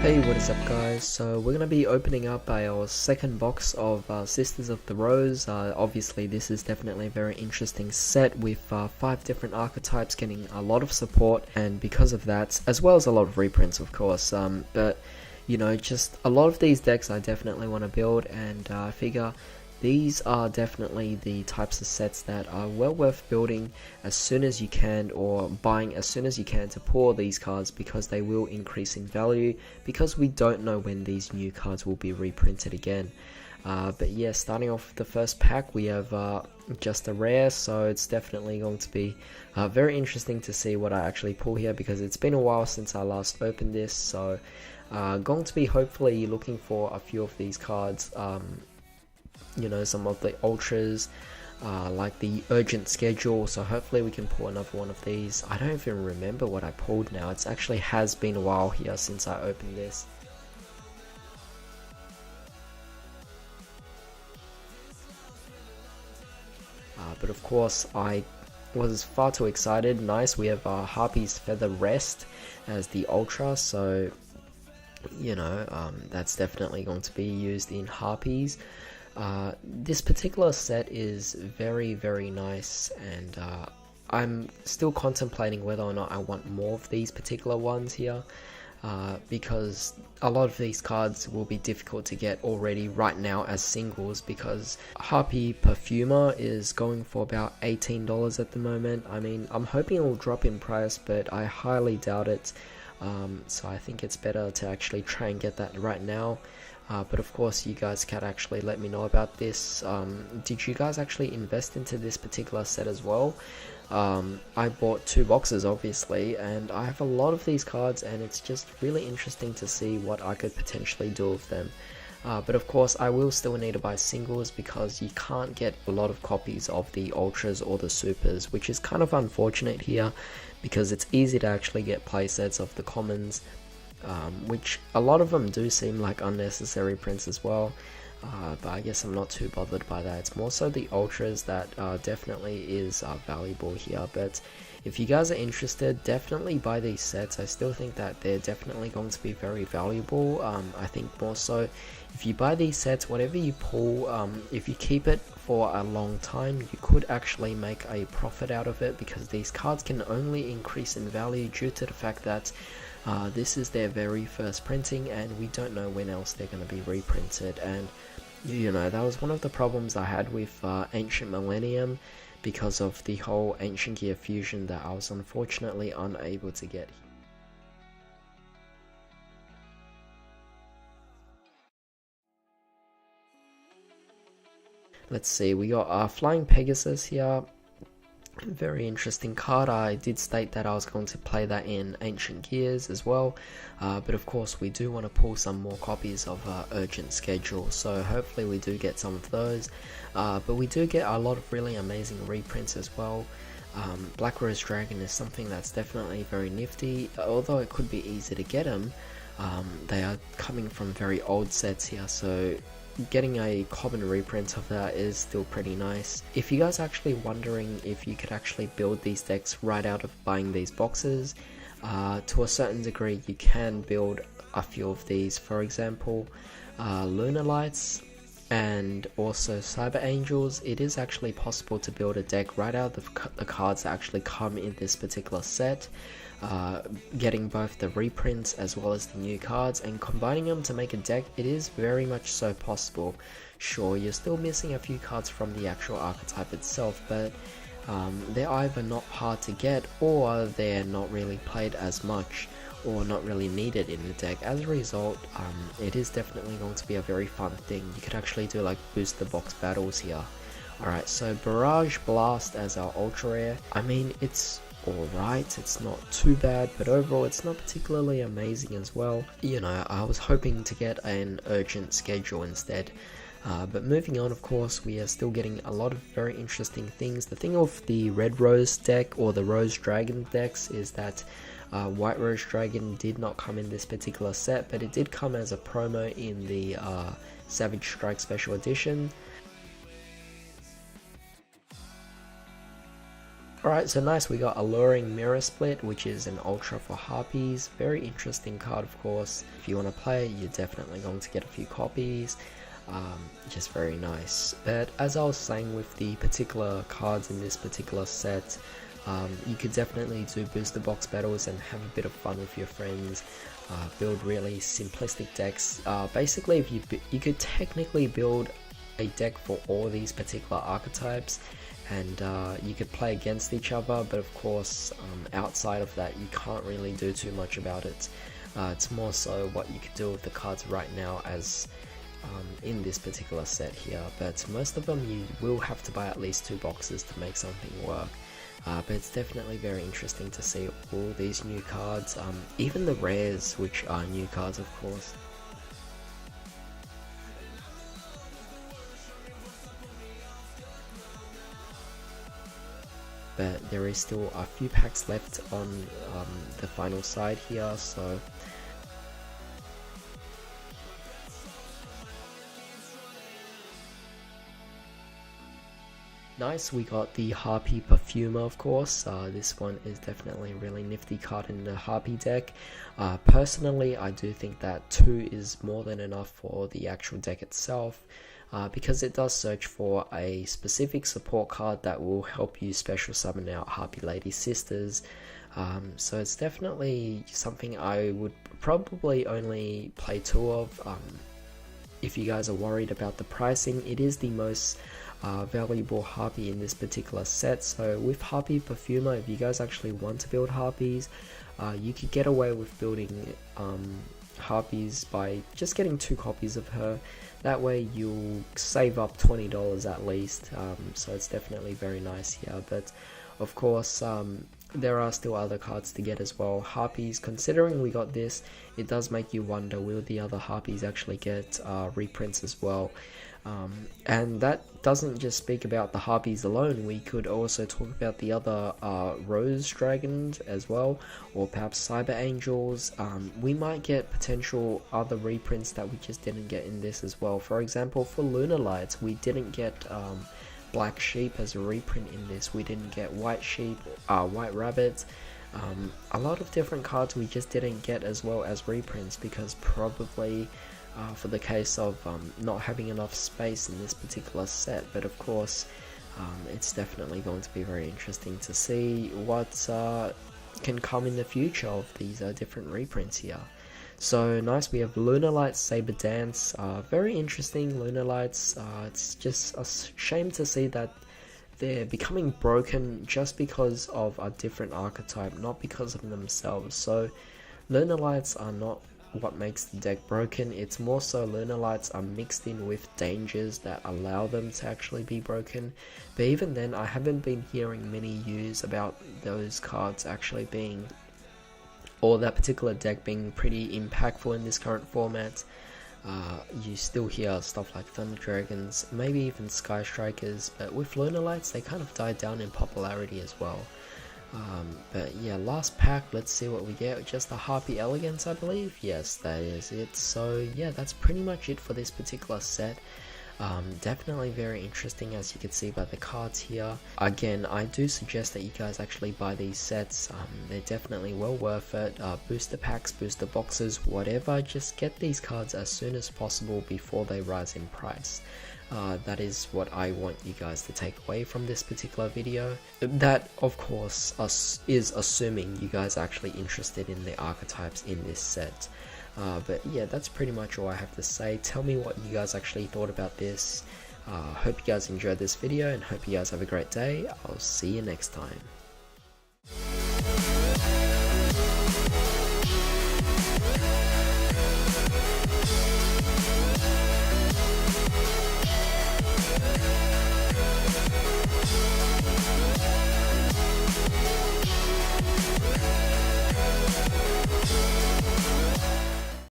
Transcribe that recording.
Hey, what is up guys? So we're going to be opening up our second box of Sisters of the Rose. Obviously this is definitely a very interesting set with 5 different archetypes getting a lot of support, and because of that, as well as a lot of reprints of course, but you know, just a lot of these decks I definitely want to build, and I figure these are definitely the types of sets that are well worth building as soon as you can, or buying as soon as you can, to pull these cards, because they will increase in value, because we don't know when these new cards will be reprinted again. But yeah, starting off with the first pack, we have just a rare, so it's definitely going to be very interesting to see what I actually pull here, because it's been a while since I last opened this. So going to be hopefully looking for a few of these cards, you know, some of the ultras, like the urgent schedule, so hopefully we can pull another one of these. I don't even remember what I pulled now. It actually has been a while here since I opened this. But of course I was far too excited. Nice, we have Harpy's Feather Rest as the ultra, so you know, that's definitely going to be used in Harpies. This particular set is very nice, and I'm still contemplating whether or not I want more of these particular ones here, because a lot of these cards will be difficult to get already right now as singles, because Harpy Perfumer is going for about $18 at the moment. I mean, I'm hoping it will drop in price, but I highly doubt it. So I think it's better to actually try and get that right now. But of course you guys can actually let me know about this. Did you guys actually invest into this particular set as well? I bought 2 boxes obviously, and I have a lot of these cards, and it's just really interesting to see what I could potentially do with them. But of course I will still need to buy singles, because you can't get a lot of copies of the ultras or the supers, which is kind of unfortunate here, because it's easy to actually get playsets of the commons, which a lot of them do seem like unnecessary prints as well, but I guess I'm not too bothered by that. It's more so the ultras that definitely is valuable here. But if you guys are interested, definitely buy these sets. I still think that they're definitely going to be very valuable. I think more so if you buy these sets, whatever you pull, if you keep it for a long time, you could actually make a profit out of it, because these cards can only increase in value due to the fact that this is their very first printing, and we don't know when else they're going to be reprinted. And you know, that was one of the problems I had with Ancient Millennium, because of the whole Ancient Gear fusion that I was unfortunately unable to get. Let's see, we got Flying Pegasus here. Very interesting card. I did state that I was going to play that in Ancient Gears as well, but of course we do want to pull some more copies of Urgent Schedule, so hopefully we do get some of those. But we do get a lot of really amazing reprints as well. Black Rose Dragon is something that's definitely very nifty, although it could be easy to get them. They are coming from very old sets here, so getting a common reprint of that is still pretty nice. If you guys are actually wondering if you could actually build these decks right out of buying these boxes, to a certain degree you can build a few of these. For example, Lunar Lights and also Cyber Angels. It is actually possible to build a deck right out of the cards that actually come in this particular set, getting both the reprints as well as the new cards and combining them to make a deck. It is very much so possible. Sure, you're still missing a few cards from the actual archetype itself, but they're either not hard to get, or they're not really played as much, or not really needed in the deck. As a result, it is definitely going to be a very fun thing. You could actually do like booster box battles here. Alright, so Barrage Blast as our ultra rare. I mean, it's alright, it's not too bad, but overall it's not particularly amazing as well. You know, I was hoping to get an Urgent Schedule instead. But moving on, of course, we are still getting a lot of very interesting things. The thing of the Red Rose deck, or the Rose Dragon decks, is that White Rose Dragon did not come in this particular set, but it did come as a promo in the Savage Strike Special Edition. Alright, so nice, we got Alluring Mirror Split, which is an ultra for Harpies. Very interesting card, of course. If you want to play, you're definitely going to get a few copies. Just very nice. But as I was saying with the particular cards in this particular set, you could definitely do booster box battles and have a bit of fun with your friends. Build really simplistic decks. Basically, if you could technically build a deck for all these particular archetypes, and you could play against each other, but of course outside of that you can't really do too much about it. It's more so what you could do with the cards right now as in this particular set here, but most of them you will have to buy at least 2 boxes to make something work. But it's definitely very interesting to see all these new cards, even the rares, which are new cards of course. But there is still a few packs left on the final side here, so nice, we got the Harpy Perfumer, of course. This one is definitely a really nifty card in the Harpy deck. Personally, I do think that 2 is more than enough for the actual deck itself. Because it does search for a specific support card that will help you special summon out Harpy Lady Sisters. So it's definitely something I would probably only play 2 of. If you guys are worried about the pricing, it is the most valuable Harpy in this particular set. So with Harpy Perfumer, if you guys actually want to build Harpies, you could get away with building Harpies by just getting 2 copies of her. That way you'll save up $20 at least, so it's definitely very nice here. But of course there are still other cards to get as well. Harpies, considering we got this, it does make you wonder, will the other Harpies actually get reprints as well? And that doesn't just speak about the Harpies alone. We could also talk about the other Rose Dragons as well, or perhaps Cyber Angels. We might get potential other reprints that we just didn't get in this as well. For example, for Lunar Lights, we didn't get Black Sheep as a reprint in this. We didn't get White Sheep, White Rabbit. A lot of different cards we just didn't get as well as reprints, because probably for the case of not having enough space in this particular set. But of course it's definitely going to be very interesting to see what can come in the future of these different reprints here. So nice, we have Lunar Lights Saber Dance, very interesting Lunar Lights. It's just a shame to see that they're becoming broken just because of a different archetype, not because of themselves. So Lunar Lights are not what makes the deck broken, it's more so Lunar Lights are mixed in with dangers that allow them to actually be broken. But even then, I haven't been hearing many news about those cards actually being, or that particular deck being pretty impactful in this current format. You still hear stuff like Thunder Dragons, maybe even Sky Strikers, but with Lunar Lights they kind of died down in popularity as well. But yeah, last pack, let's see what we get. Just a Harpy Elegance, I believe. Yes, that is it. So yeah, that's pretty much it for this particular set. Definitely very interesting, as you can see by the cards here. Again, I do suggest that you guys actually buy these sets. They're definitely well worth it. Booster packs, booster boxes, whatever, just get these cards as soon as possible before they rise in price. That is what I want you guys to take away from this particular video. That, of course, is assuming you guys are actually interested in the archetypes in this set. But yeah, that's pretty much all I have to say. Tell me what you guys actually thought about this. Hope you guys enjoyed this video and hope you guys have a great day. I'll see you next time.